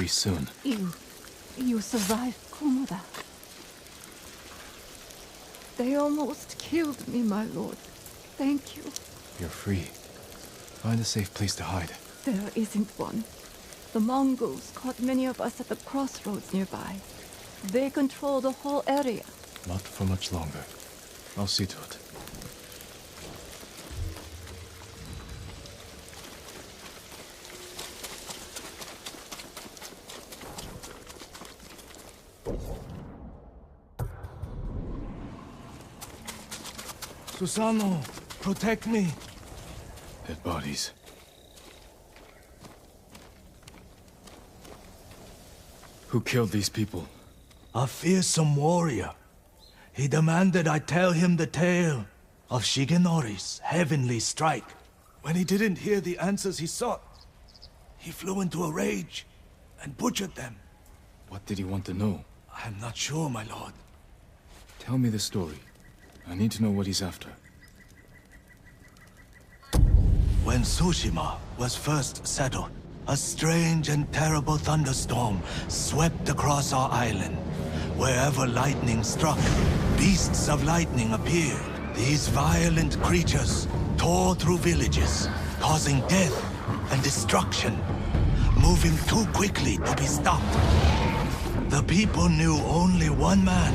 Soon. You survived Komoda. They almost killed me, my lord. Thank you. You're free. Find a safe place to hide. There isn't one. The Mongols caught many of us at the crossroads nearby. They control the whole area. Not for much longer. I'll see to it. Susano, protect me. Dead bodies. Who killed these people? A fearsome warrior. He demanded I tell him the tale of Shigenori's heavenly strike. When he didn't hear the answers he sought, he flew into a rage and butchered them. What did he want to know? I'm not sure, my lord. Tell me the story. I need to know what he's after. When Toshima was first settled, a strange and terrible thunderstorm swept across our island. Wherever lightning struck, beasts of lightning appeared. These violent creatures tore through villages, causing death and destruction, moving too quickly to be stopped. The people knew only one man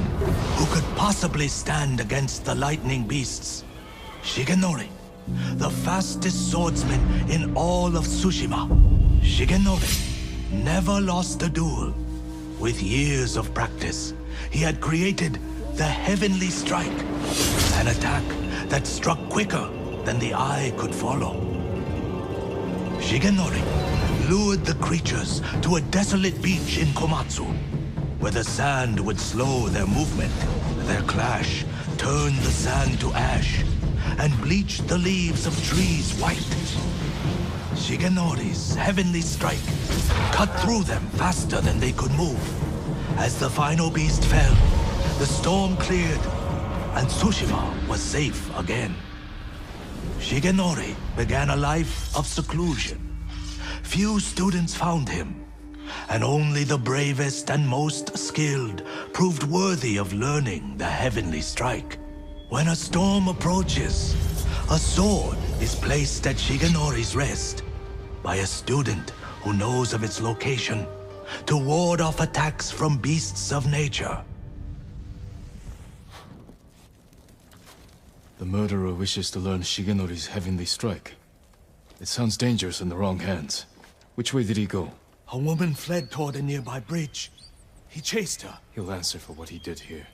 who could possibly stand against the lightning beasts. Shigenori, the fastest swordsman in all of Tsushima. Shigenori never lost a duel. With years of practice, he had created the Heavenly Strike, an attack that struck quicker than the eye could follow. Shigenori lured the creatures to a desolate beach in Komatsu, where the sand would slow their movement. Their clash turned the sand to ash and bleached the leaves of trees white. Shigenori's heavenly strike cut through them faster than they could move. As the final beast fell, the storm cleared, and Tsushima was safe again. Shigenori began a life of seclusion. Few students found him, and only the bravest and most skilled proved worthy of learning the heavenly strike. When a storm approaches, a sword is placed at Shigenori's rest by a student who knows of its location to ward off attacks from beasts of nature. The murderer wishes to learn Shigenori's heavenly strike. It sounds dangerous in the wrong hands. Which way did he go? A woman fled toward a nearby bridge. He chased her. He'll answer for what he did here.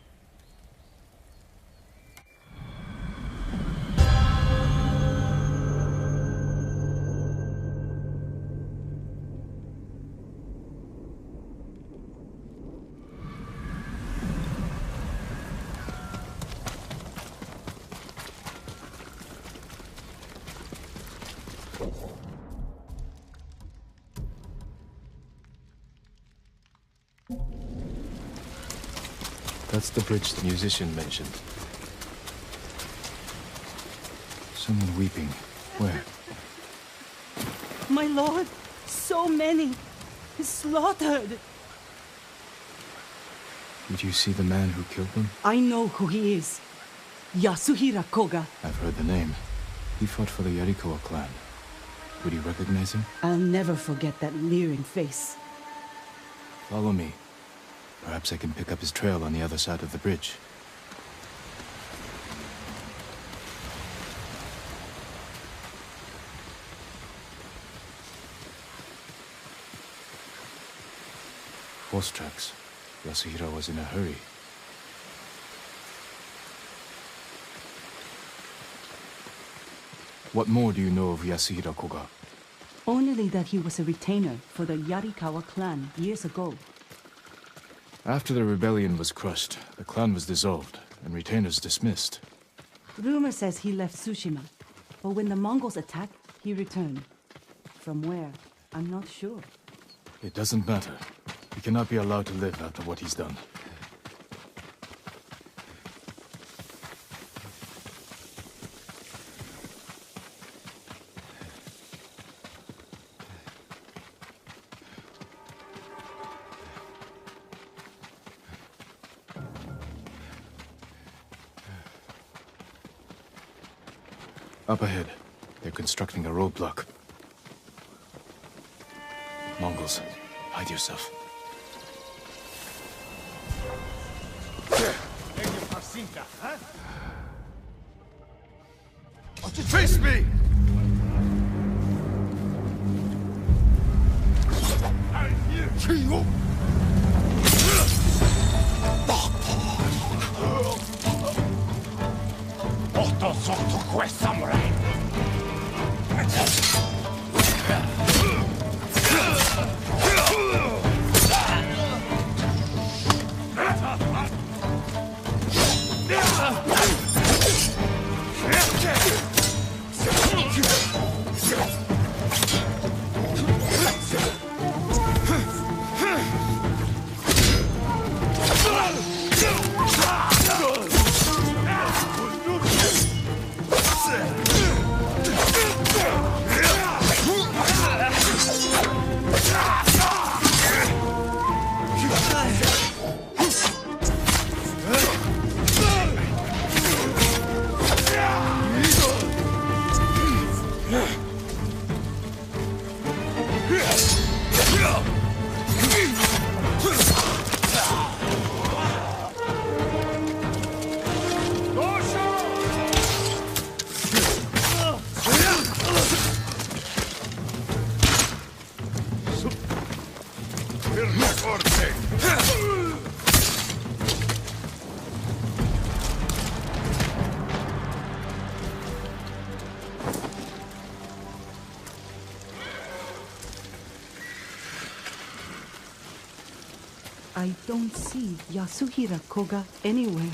That's the bridge the musician mentioned. Someone weeping. Where? My lord, so many. Slaughtered. Did you see the man who killed them? I know who he is. Yasuhira Koga. I've heard the name. He fought for the Yarikawa clan. Would you recognize him? I'll never forget that leering face. Follow me. Perhaps I can pick up his trail on the other side of the bridge. Horse tracks. Yasuhira was in a hurry. What more do you know of Yasuhira Koga? Only that he was a retainer for the Yarikawa clan years ago. After the rebellion was crushed, the clan was dissolved and retainers dismissed. Rumor says he left Toshima, but when the Mongols attacked, he returned. From where? I'm not sure. It doesn't matter. He cannot be allowed to live after what he's done. Up ahead, they're constructing a roadblock. Mongols, hide yourself. Face me! I don't see Yasuhira Koga anywhere.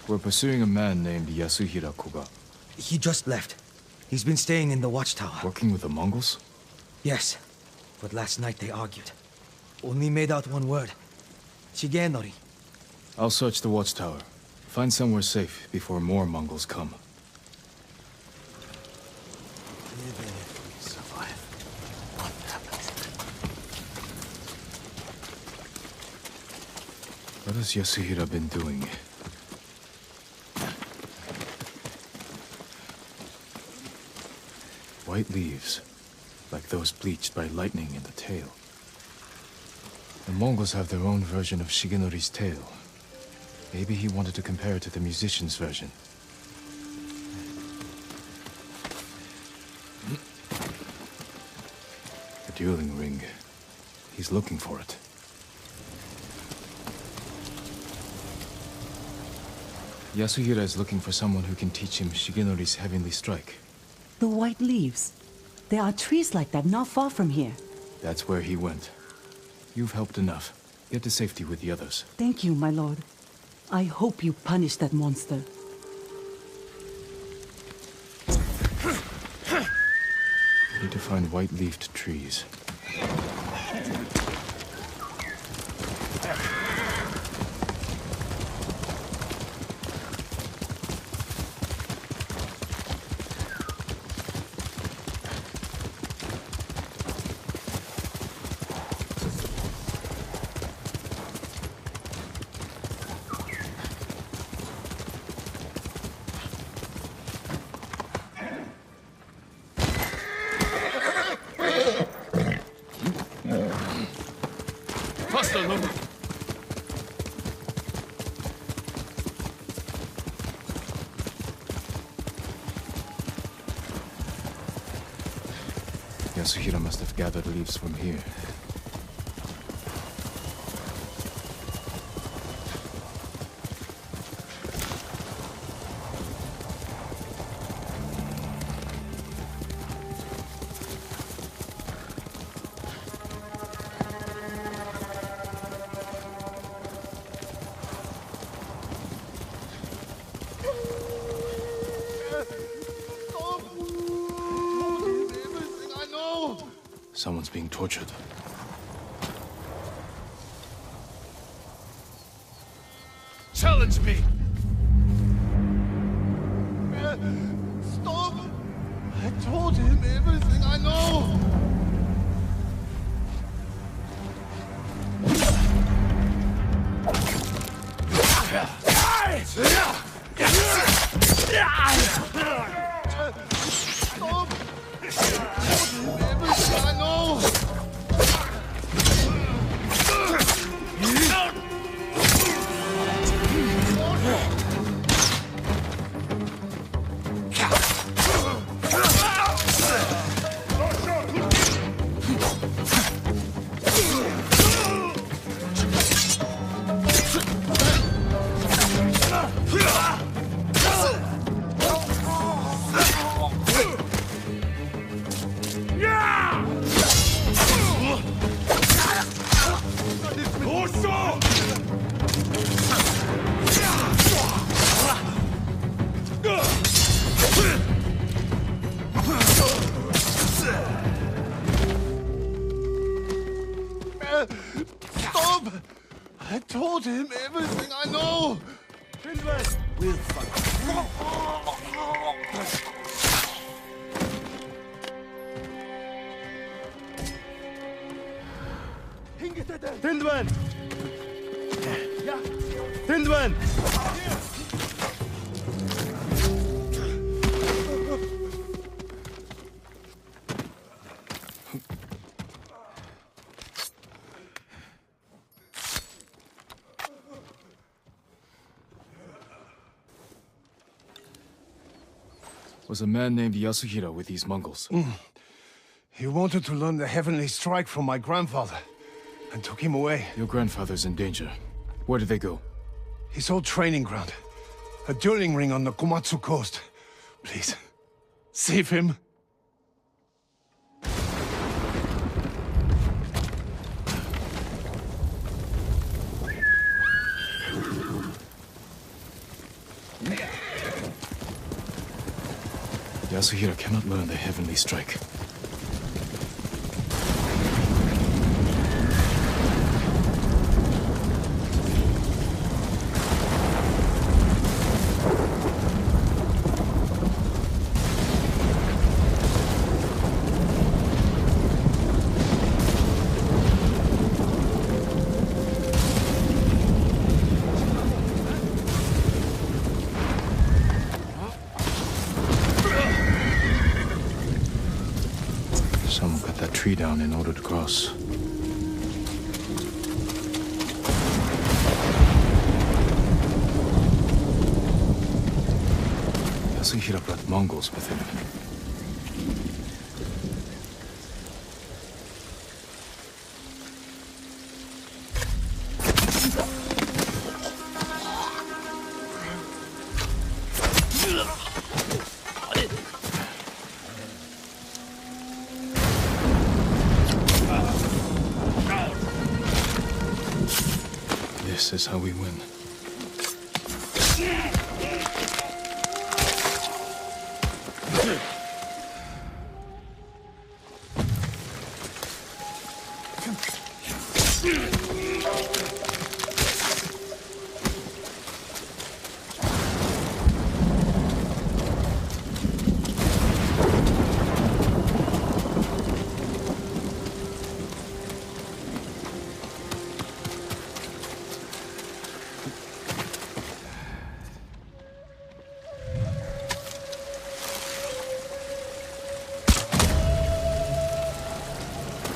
We're pursuing a man named Yasuhira Koga. He just left. He's been staying in the watchtower. Working with the Mongols? Yes, but last night they argued. Only made out one word. Shigenori. I'll search the watchtower. Find somewhere safe before more Mongols come. Even if we survive, what happens then? What has Yasuhira been doing? white leaves, like those bleached by lightning in the tail. The Mongols have their own version of Shigenori's tale. Maybe he wanted to compare it to the musician's version. The dueling ring. He's looking for it. Yasuhira is looking for someone who can teach him Shigenori's heavenly strike. The white leaves. There are trees like that not far from here. That's where he went. You've helped enough. Get to safety with the others. Thank you, my lord. I hope you punish that monster. Need to find white-leafed trees. Yasuhira must have gathered leaves from here. Someone's being tortured. Challenge me! Stop! I told him everything I know! Stop! Stop! I told him everything I know! We'll fight. Tindman! Tindman! Was a man named Yasuhira with these Mongols. He wanted to learn the heavenly strike from my grandfather, and took him away. Your grandfather's in danger. Where did they go? His old training ground. A dueling ring on the Komatsu coast. Please, save him. Yasuhira cannot learn the heavenly strike. tree down in order to cross. Yasuhira brought Mongols with him. This is how we win.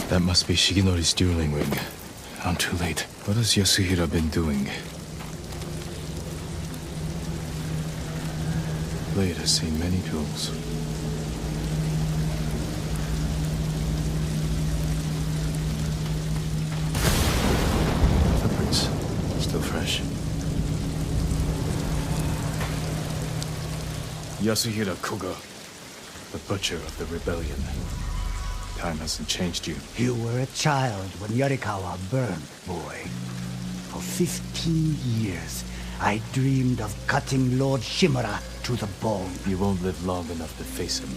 That must be Shigenori's dueling ring. I'm too late. What has Yasuhira been doing? Blade has seen many duels. Footprints. Still fresh. Yasuhira Koga, the butcher of the rebellion. Time hasn't changed you. You were a child when Yarikawa burned, boy. For 15 years, I dreamed of cutting Lord Shimura to the bone. You won't live long enough to face him.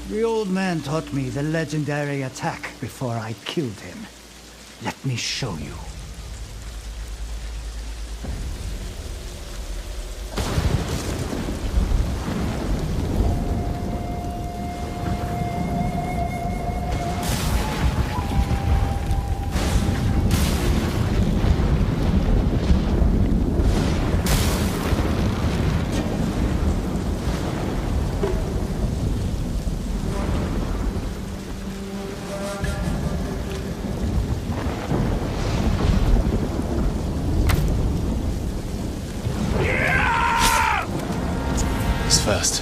The old man taught me the legendary attack before I killed him. Let me show you. Fast.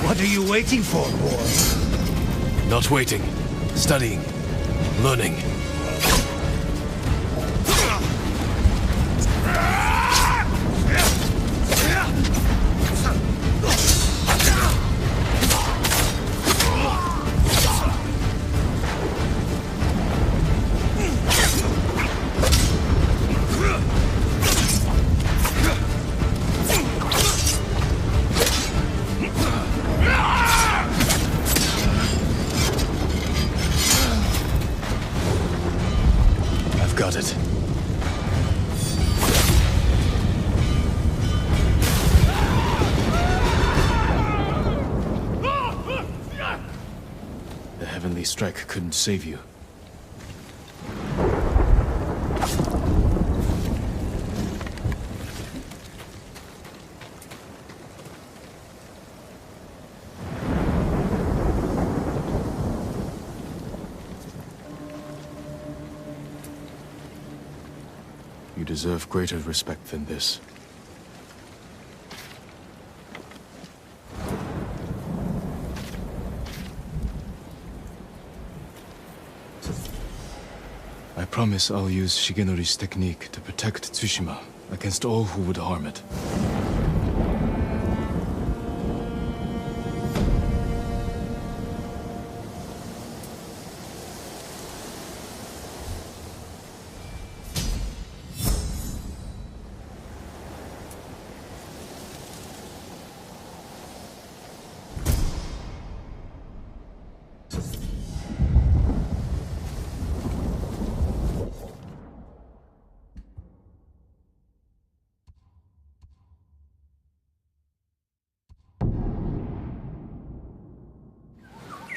What are you waiting for, boy? Not waiting. Studying. Learning. Got it. The heavenly strike couldn't save you. You deserve greater respect than this. I promise I'll use Shigenori's technique to protect Toshima against all who would harm it.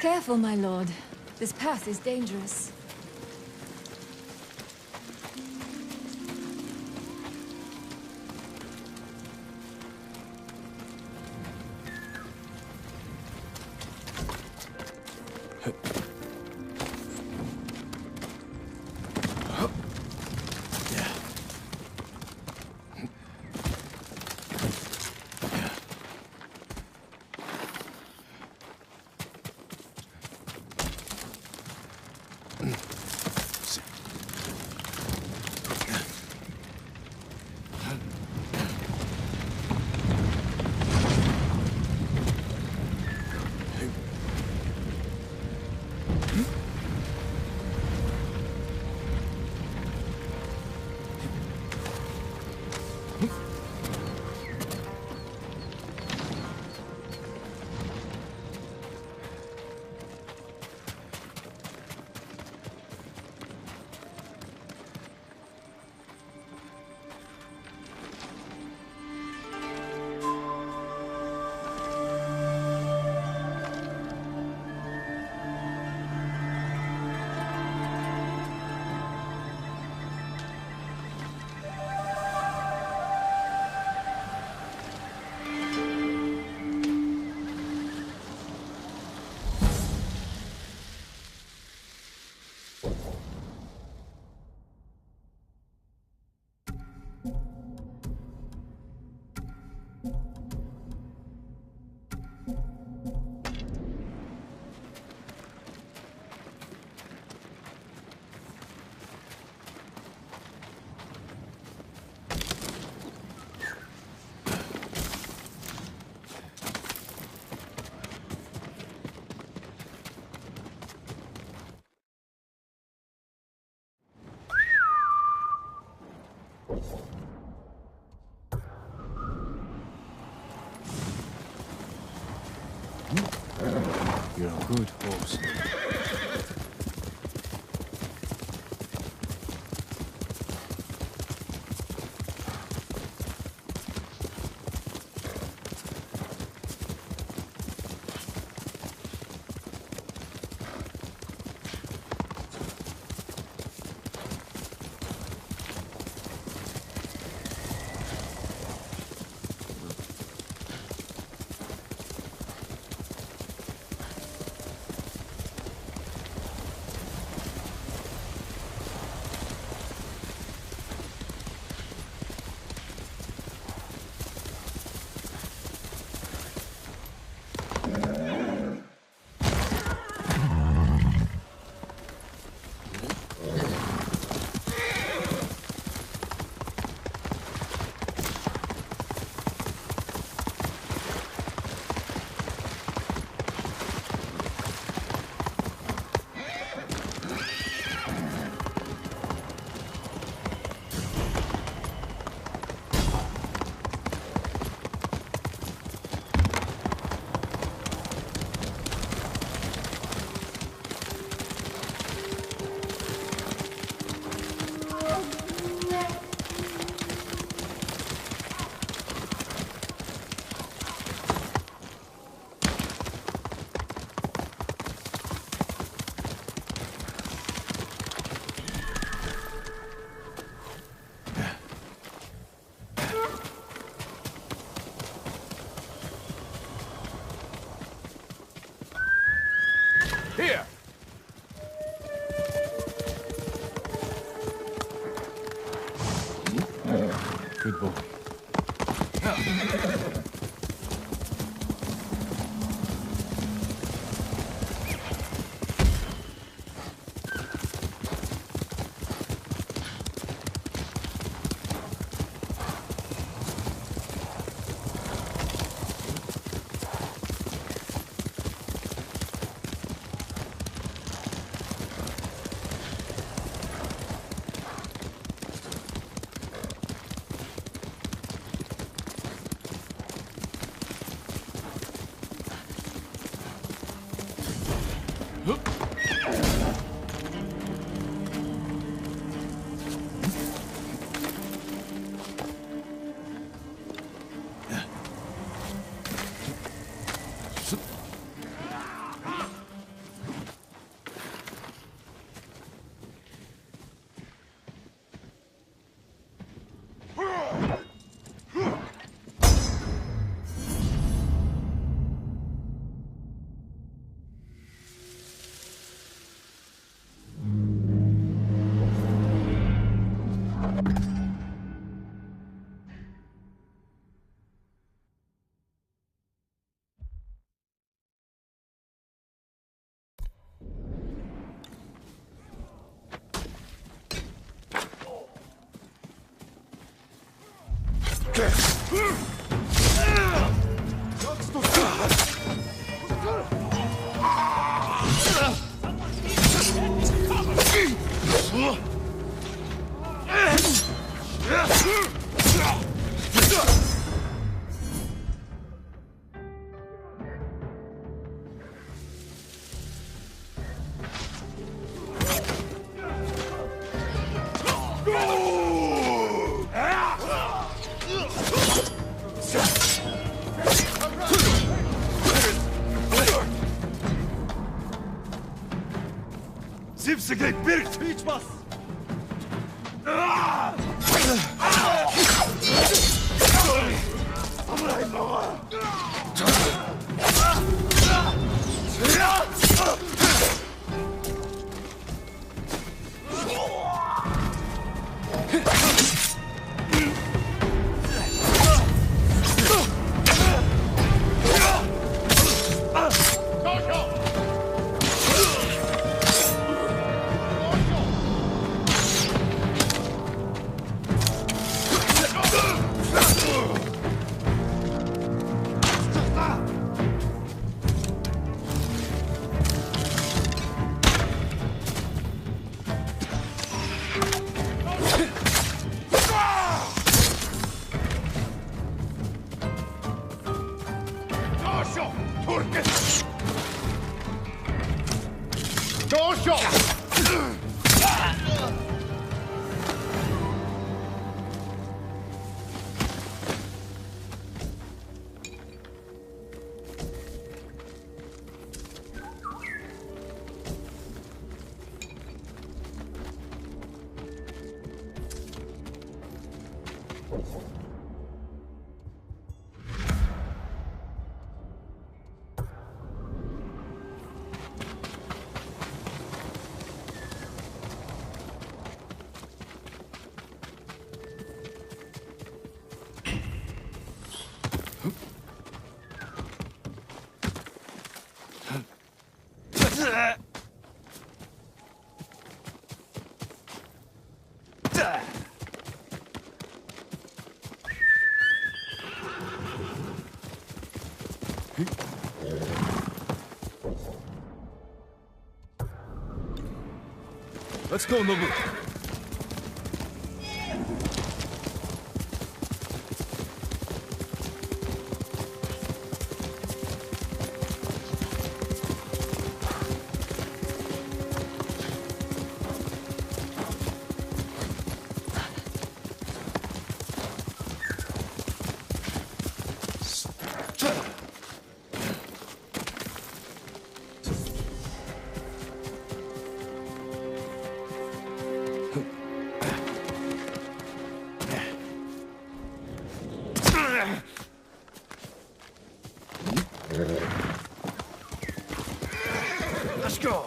Careful, my lord. This path is dangerous. You're a good horse. Here! Good boy. Zipsigate bir hiç bas. Let's go, Nobu. Let's go.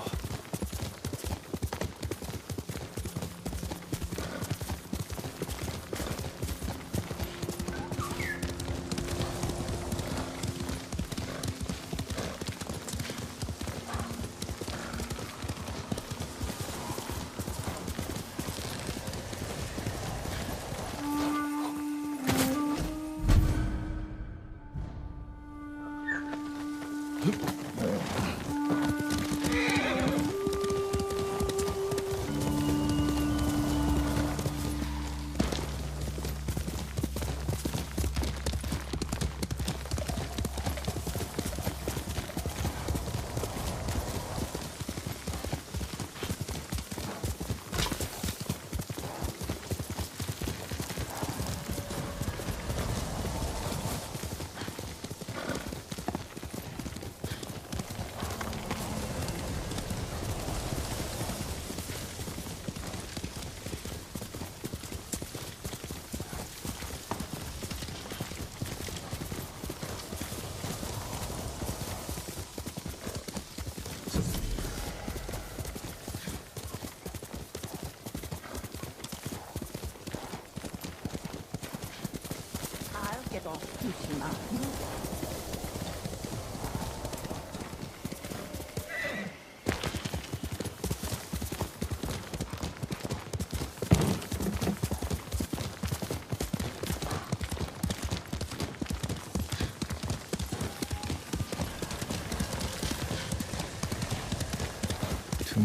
I'll get off Toshima.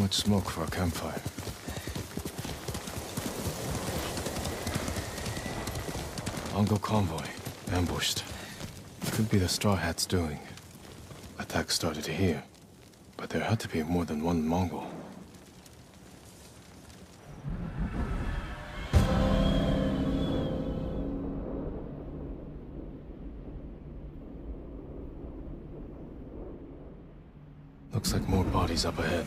much smoke for a campfire. Mongol convoy, ambushed. Could be the Straw Hats doing. Attack started here, but there had to be more than one Mongol. Looks like more bodies up ahead.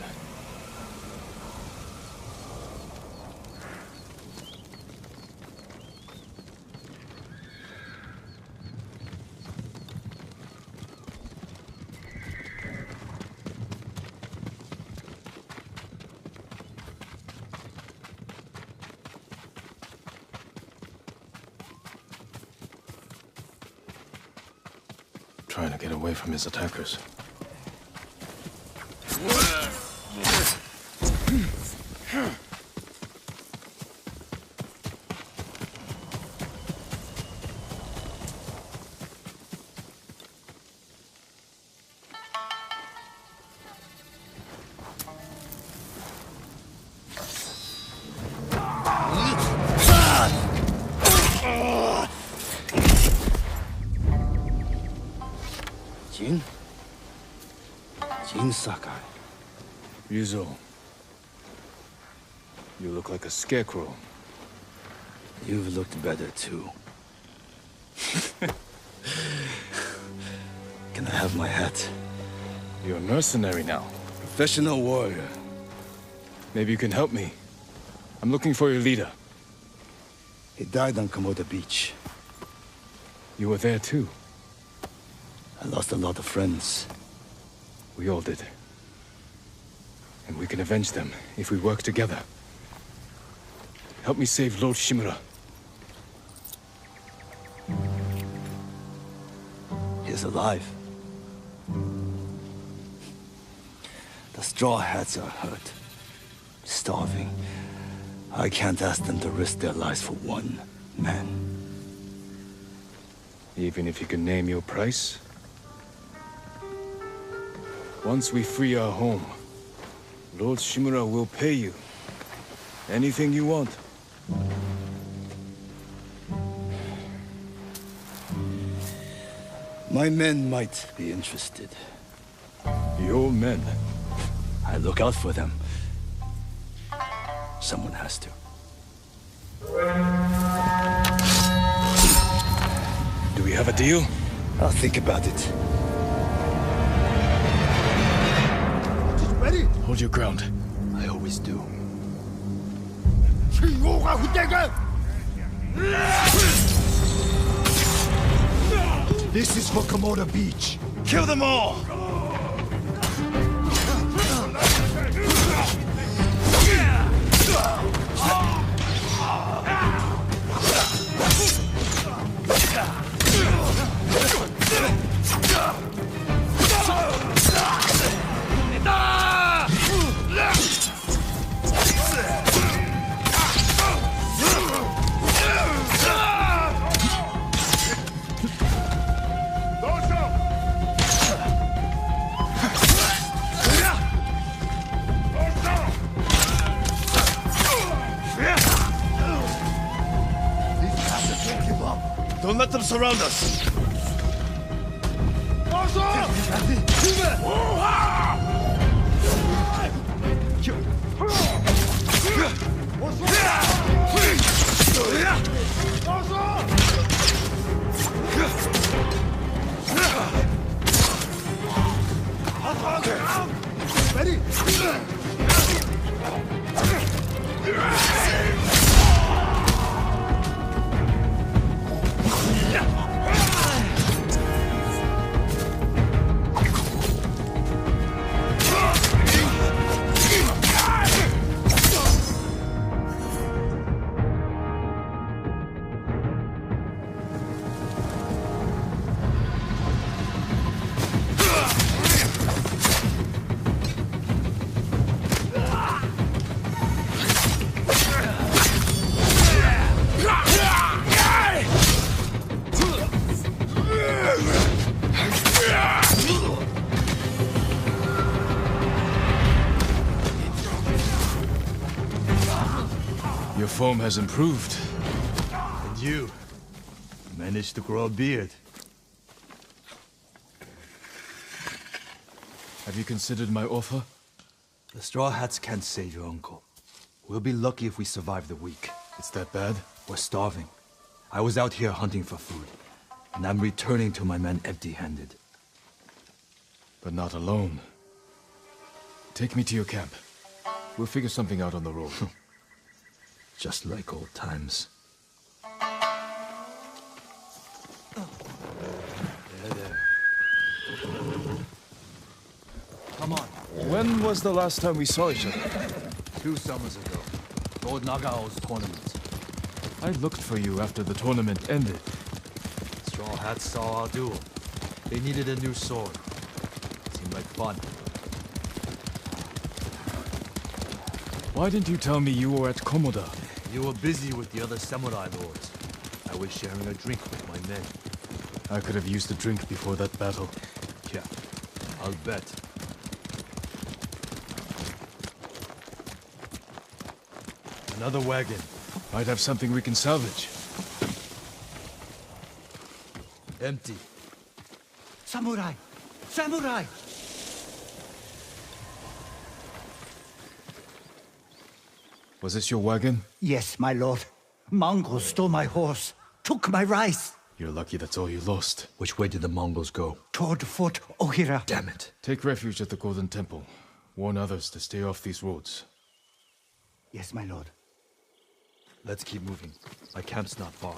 Trying to get away from his attackers. Jin Sakai. Ryuzo, you look like a scarecrow. You've looked better too. Can I have my hat? You're a mercenary now. Professional warrior. Maybe you can help me. I'm looking for your leader. He died on Komoda Beach. You were there too. I lost a lot of friends. We all did. And we can avenge them if we work together. Help me save Lord Shimura. He's alive. The Straw Hats are hurt. Starving. I can't ask them to risk their lives for one man. Even if you can name your price? Once we free our home, Lord Shimura will pay you. Anything you want. My men might be interested. Your men? I look out for them. Someone has to. Do we have a deal? I'll think about it. Ready? Hold your ground. I always do. This is for Komoda Beach. Kill them all! Don't let them surround us. Ready? Your form has improved. And you managed to grow a beard. Have you considered my offer? The Straw Hats can't save your uncle. We'll be lucky if we survive the week. It's that bad? We're starving. I was out here hunting for food, and I'm returning to my men empty-handed. But not alone. Take me to your camp. We'll figure something out on the road. Just like old times. There. Come on. When was the last time we saw each other? 2 summers ago. Lord Nagao's tournament. I looked for you after the tournament ended. Straw Hats saw our duel. They needed a new sword. Seemed like fun. Why didn't you tell me you were at Komoda? You were busy with the other samurai lords. I was sharing a drink with my men. I could have used a drink before that battle. Yeah, I'll bet. Another wagon. Might have something we can salvage. Empty. Samurai! Samurai! Was this your wagon? Yes, my lord. Mongols stole my horse, took my rice. You're lucky that's all you lost. Which way did the Mongols go? Toward Fort Ohira. Damn it. Take refuge at the Golden Temple. Warn others to stay off these roads. Yes, my lord. Let's keep moving. My camp's not far.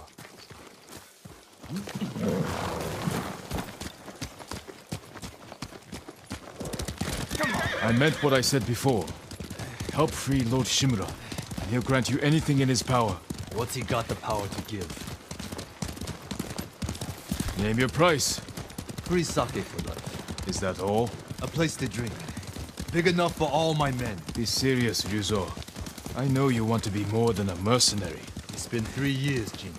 I meant what I said before. Help free Lord Shimura, and he'll grant you anything in his power. What's he got the power to give? Name your price. Free sake for life. Is that all? A place to drink. Big enough for all my men. Be serious, Ryuzo. I know you want to be more than a mercenary. It's been 3 years, Jin.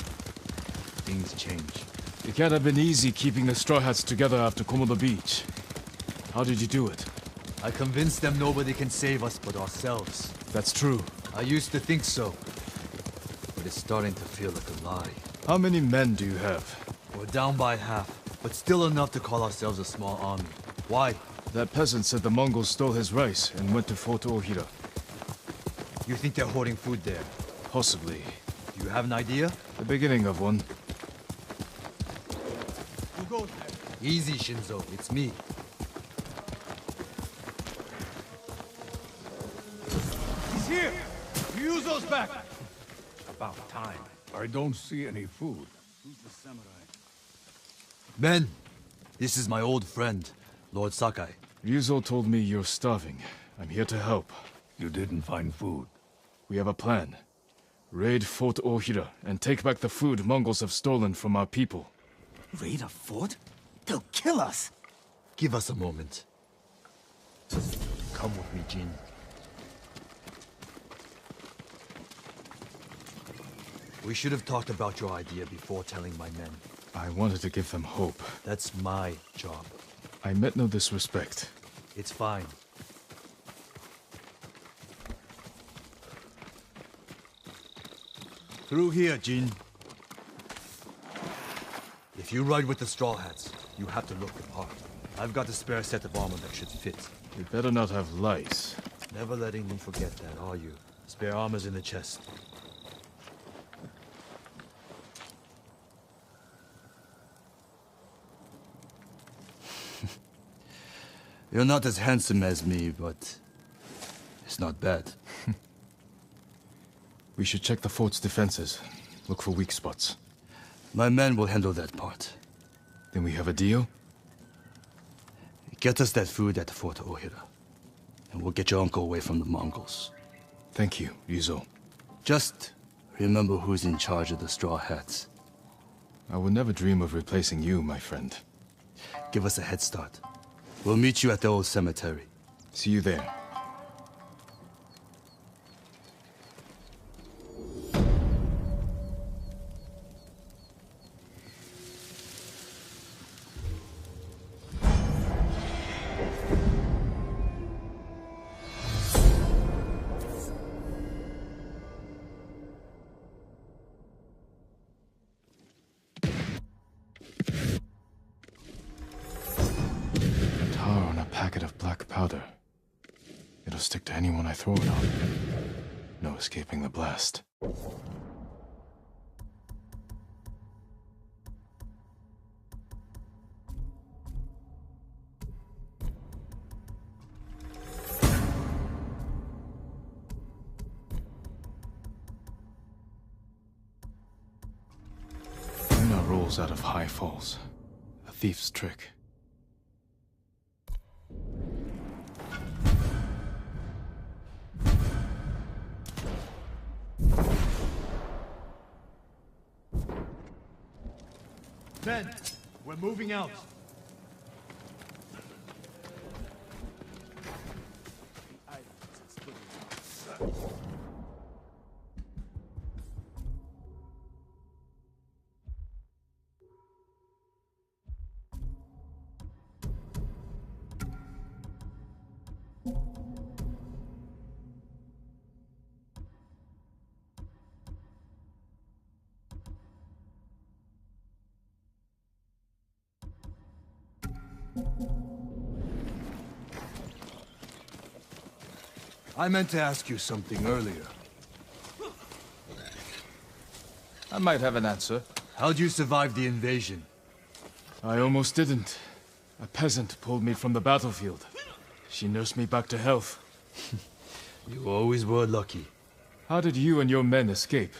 Things change. It can't have been easy keeping the Straw Hats together after Komoda Beach. How did you do it? I convinced them nobody can save us but ourselves. That's true. I used to think so. But it's starting to feel like a lie. How many men do you have? We're down by half, but still enough to call ourselves a small army. Why? That peasant said the Mongols stole his rice and went to Fort Ohira. You think they're hoarding food there? Possibly. Do you have an idea? The beginning of one. Who goes there? Easy, Shinzo. It's me. He's here! Ryuzo's back! About time. I don't see any food. Who's the samurai? Men, this is my old friend, Lord Sakai. Ryuzo told me you're starving. I'm here to help. You didn't find food. We have a plan. Raid Fort Ohira and take back the food Mongols have stolen from our people. Raid a fort? They'll kill us! Give us a moment. Come with me, Jin. We should have talked about your idea before telling my men. I wanted to give them hope. That's my job. I meant no disrespect. It's fine. Through here, Jin. If you ride with the Straw Hats, you have to look the part. I've got a spare set of armor that should fit. You better not have lice. Never letting me forget that, are you? Spare armor's in the chest. You're not as handsome as me, but it's not bad. We should check the fort's defenses. Look for weak spots. My men will handle that part. Then we have a deal? Get us that food at Fort Ohira, and we'll get your uncle away from the Mongols. Thank you, Ryuzo. Just remember who's in charge of the Straw Hats. I would never dream of replacing you, my friend. Give us a head start. We'll meet you at the old cemetery. See you there. powder. It'll stick to anyone I throw it on. No escaping the blast. Luna rolls out of high falls. A thief's trick. Men, we're moving out. I meant to ask you something earlier. I might have an answer. How'd you survive the invasion? I almost didn't. A peasant pulled me from the battlefield. She nursed me back to health. You always were lucky. How did you and your men escape?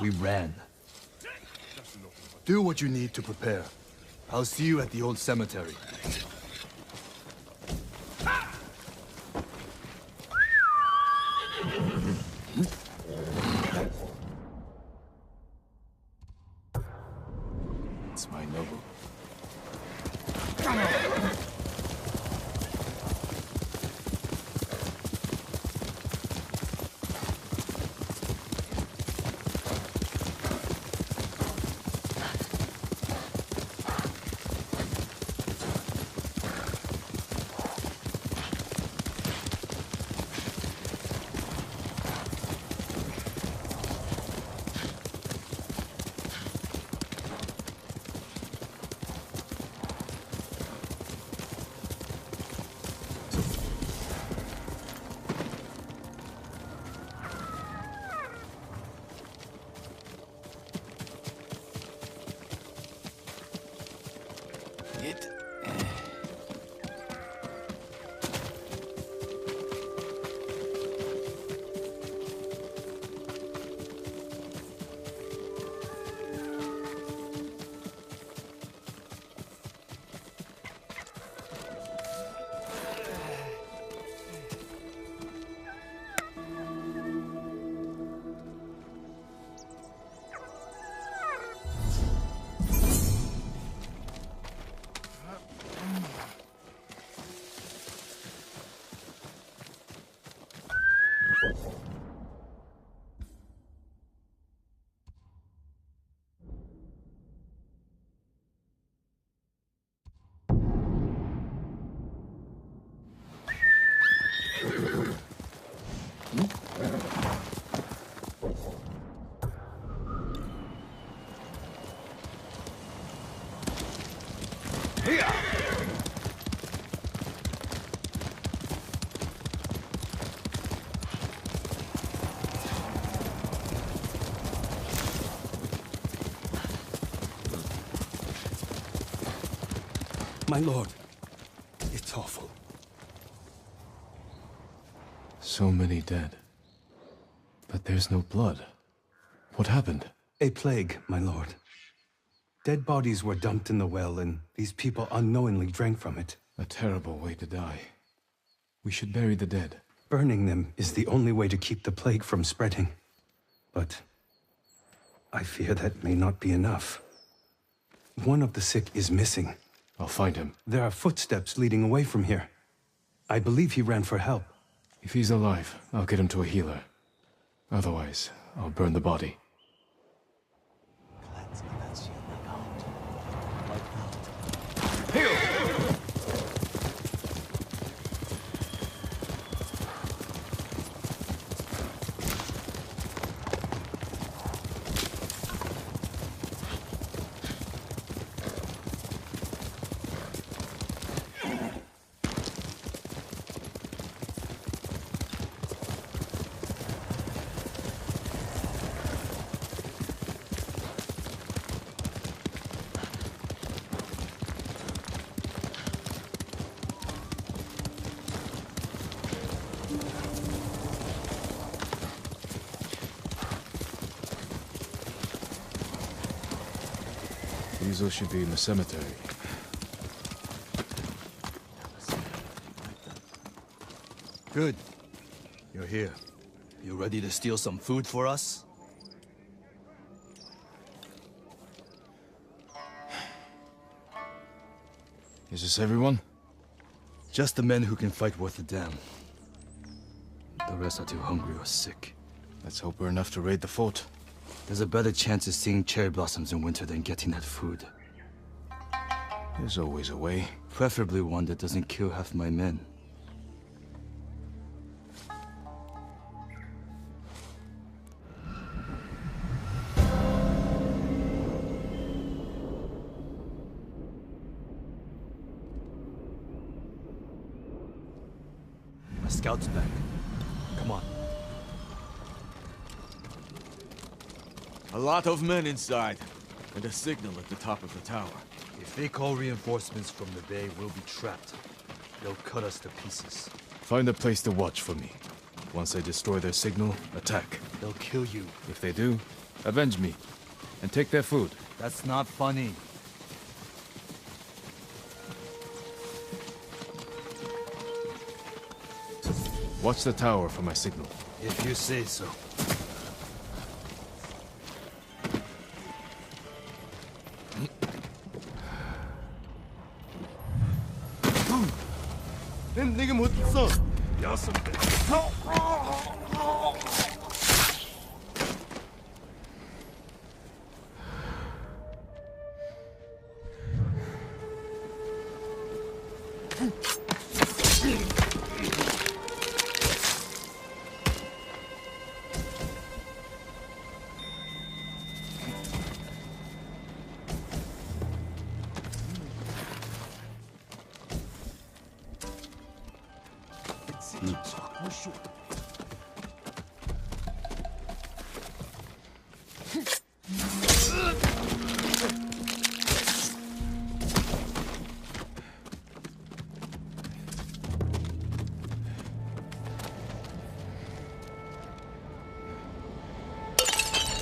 We ran. Do what you need to prepare. I'll see you at the old cemetery. It's my noble. My lord, it's awful. So many dead. But there's no blood. What happened? A plague, my lord. Dead bodies were dumped in the well, and these people unknowingly drank from it. A terrible way to die. We should bury the dead. Burning them is the only way to keep the plague from spreading. But I fear that may not be enough. One of the sick is missing. I'll find him. There are footsteps leading away from here. I believe he ran for help. If he's alive, I'll get him to a healer. Otherwise, I'll burn the body. Yuzo should be in the cemetery. Good. You're here. You ready to steal some food for us? Is this everyone? Just the men who can fight worth a damn. The rest are too hungry or sick. Let's hope we're enough to raid the fort. There's a better chance of seeing cherry blossoms in winter than getting that food. There's always a way. Preferably one that doesn't kill half my men. My scout's back. Come on. A lot of men inside, and a signal at the top of the tower. If they call reinforcements from the bay, we'll be trapped. They'll cut us to pieces. Find a place to watch for me. Once they destroy their signal, attack. They'll kill you. If they do, avenge me. And take their food. That's not funny. Watch the tower for my signal. If you say so.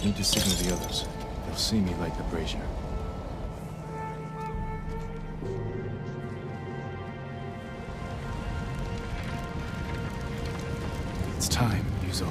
Need to signal the others. They'll see me light the brazier. It's time, Yuzo.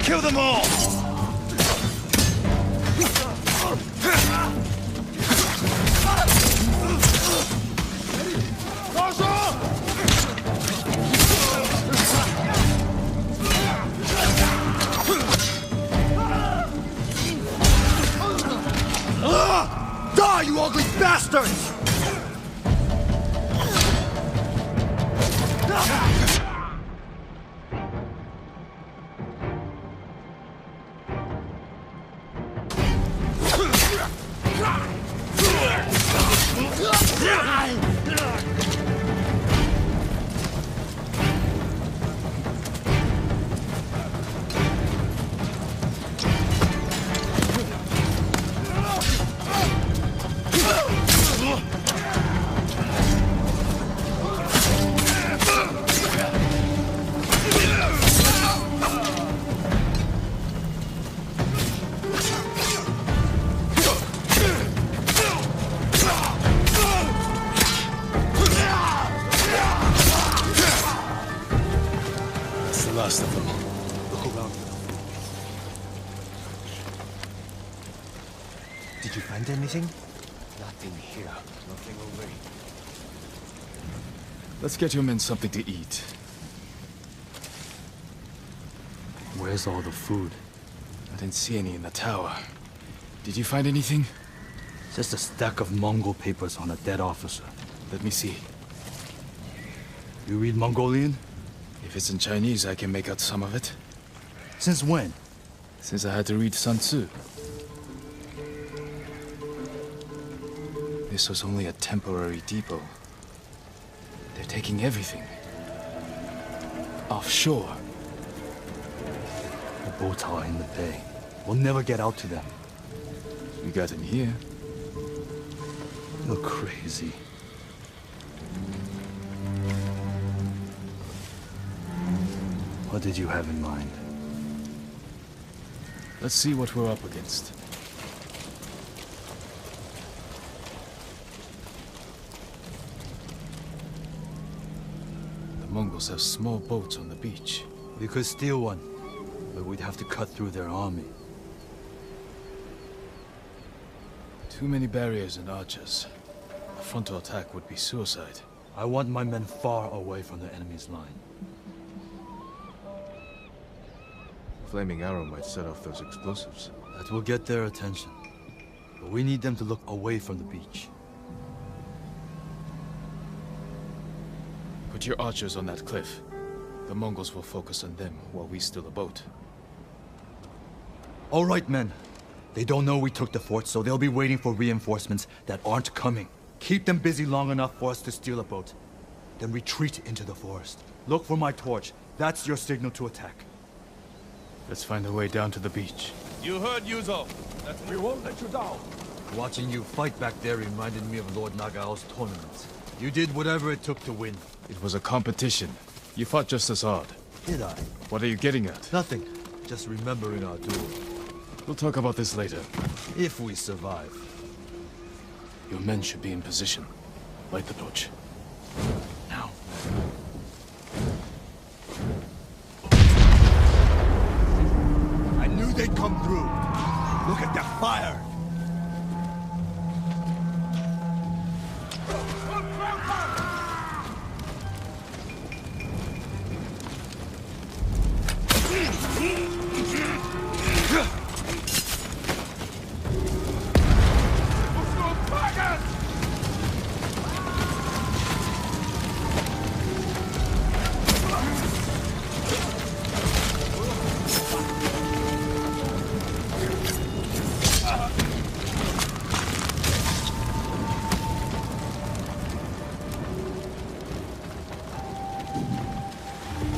Kill them all! Die, you ugly bastards! Last of them. Look around for them. Did you find anything? Nothing here. Nothing over here. Let's get your men something to eat. Where's all the food? I didn't see any in the tower. Did you find anything? Just a stack of Mongol papers on a dead officer. Let me see. You read Mongolian? If it's in Chinese, I can make out some of it. Since when? Since I had to read Sun Tzu. This was only a temporary depot. They're taking everything. Offshore. The boats are in the bay. We'll never get out to them. We got in here. You're crazy. What did you have in mind? Let's see what we're up against. The Mongols have small boats on the beach. We could steal one, but we'd have to cut through their army. Too many barriers and archers. A frontal attack would be suicide. I want my men far away from the enemy's line. Flaming arrow might set off those explosives. That will get their attention. But we need them to look away from the beach. Put your archers on that cliff. The Mongols will focus on them while we steal a boat. All right, men. They don't know we took the fort, so they'll be waiting for reinforcements that aren't coming. Keep them busy long enough for us to steal a boat. Then retreat into the forest. Look for my torch. That's your signal to attack. Let's find a way down to the beach. You heard Yuzo. We won't let you down. Watching you fight back there reminded me of Lord Nagao's tournament. You did whatever it took to win. It was a competition. You fought just as hard. Did I? What are you getting at? Nothing. Just remembering our duel. We'll talk about this later. If we survive. Your men should be in position. Light the torch. Now. I knew they'd come through. Look at that fire!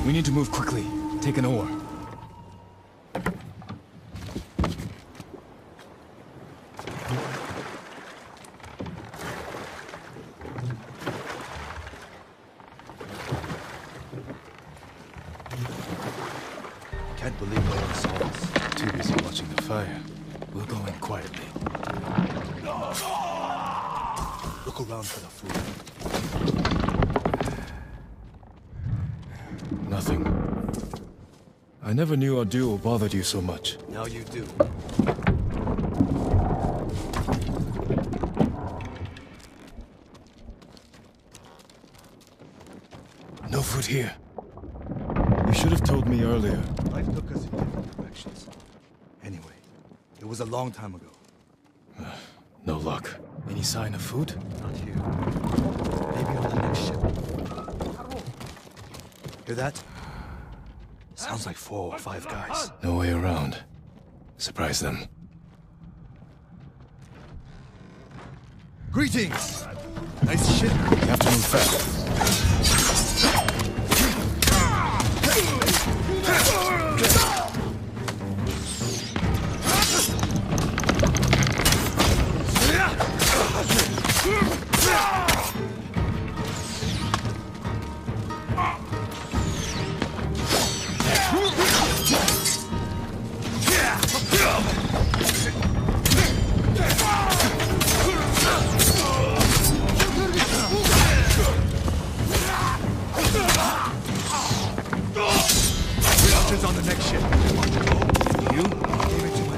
We need to move quickly. Take an oar. Can't believe no one saw us. Too busy watching the fire. We'll go in quietly. Look around for the food. Nothing. I never knew our duel bothered you so much. Now you do. No food here. You should have told me earlier. Life took us in different directions. Anyway, it was a long time ago. No luck. Any sign of food? Not here. Maybe on the next ship. Hear that? Sounds like 4 or 5 guys. No way around. Surprise them. Greetings! Nice ship. You have to move fast. On the next ship. You? Give it to my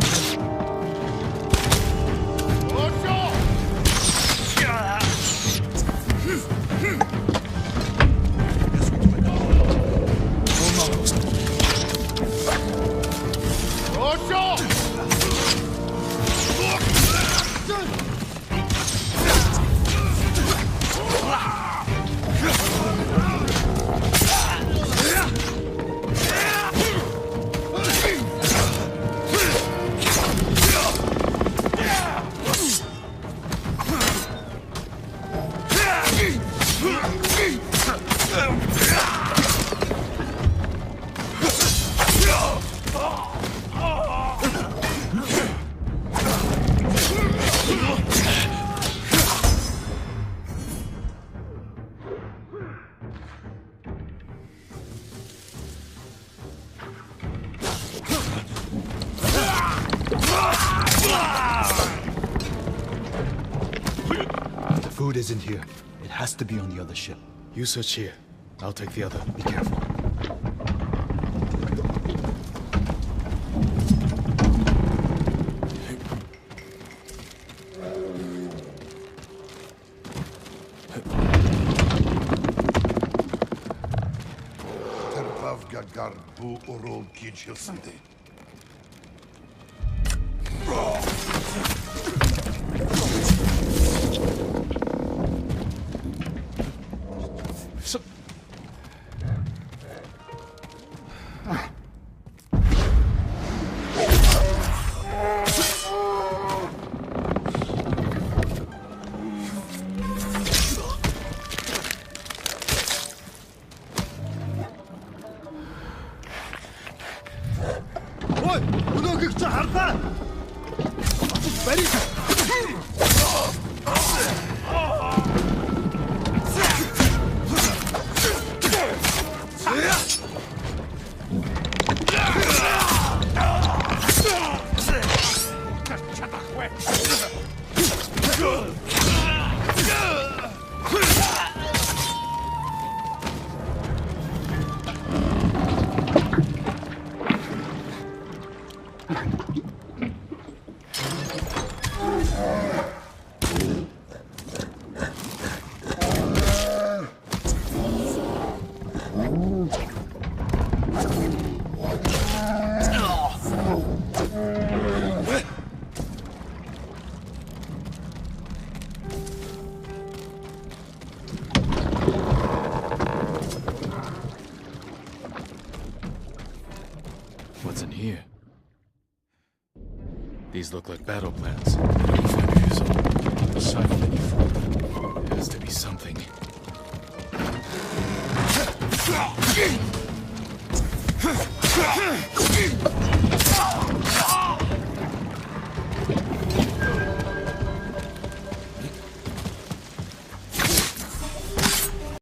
The food isn't here. It has to be on the other ship. You search here. I'll take the other. Be careful. Bu orol geçiyorsundu. What's in here? These look like battle plans. They don't be 5 years old. A sign of any food. There has to be something.